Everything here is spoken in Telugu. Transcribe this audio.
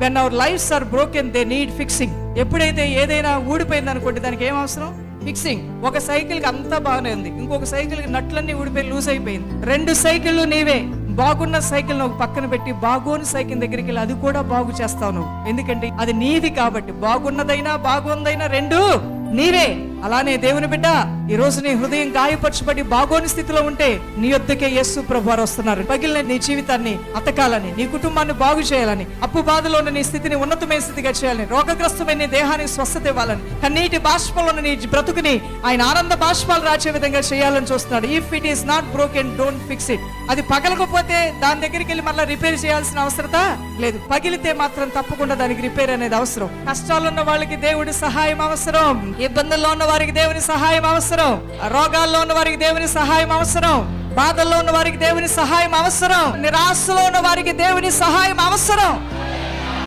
When our lives are broken they need fixing. ఎప్పుడైతే ఏదైనా ఊడిపోయింది అనుకోండి, దానికి ఏం అవసరం? ఫిక్సింగ్. ఒక సైకిల్ కి అంతా బాగానే ఉంది, ఇంకొక సైకిల్ కి నట్లన్నీ ఊడిపోయి లూజ్ అయిపోయింది. 2 సైకిళ్ళు నీవే. బాగున్న సైకిల్ నువ్వు పక్కన పెట్టి బాగోని సైకిల్ దగ్గరికి వెళ్ళి అది కూడా బాగు చేస్తావు నువ్వు. ఎందుకంటే అది నీది కాబట్టి. బాగున్నదైనా బాగుందైనా 2 నీవే. అలానే దేవుని బిడ్డ, ఈ రోజు నీ హృదయం గాయపరచబడి బాగోని స్థితిలో ఉంటే నీ యొద్దకే యేసు ప్రభువారు వస్తున్నారు. పగిలిన నీ జీవితాన్ని అతకాలని, నీ కుటుంబాన్ని బాగు చేయాలని, అప్పు బాధలో ఉన్న నీ స్థితిని ఉన్నతమైన స్థితిగా చేయాలని, రోగగ్రస్తమైన నీ దేహానికి స్వస్థత ఇవ్వాలని, కన్నీటి బాష్పంలో ఉన్న నీ బ్రతుకుని ఆయన ఆనంద బాష్పాలు రాచే విధంగా చేయాలని చూస్తున్నాడు. If it is not broken don't fix it. అది పగలకపోతే దాని దగ్గరికి వెళ్ళి మళ్ళీ రిపేర్ చేయాల్సిన అవసరత లేదు. పగిలితే మాత్రం తప్పకుండా దానికి రిపేర్ అనేది అవసరం. కష్టాలు ఉన్న వాళ్ళకి దేవుడి సహాయం అవసరం. ఇబ్బందుల్లో ఉన్న వారికి దేవుని సహాయం అవసరం. రోగాల్లో ఉన్న వారికి దేవుని సహాయం అవసరం. బాధల్లో ఉన్న వారికి దేవుని సహాయం అవసరం. నిరాశలో ఉన్న వారికి దేవుని సహాయం అవసరం.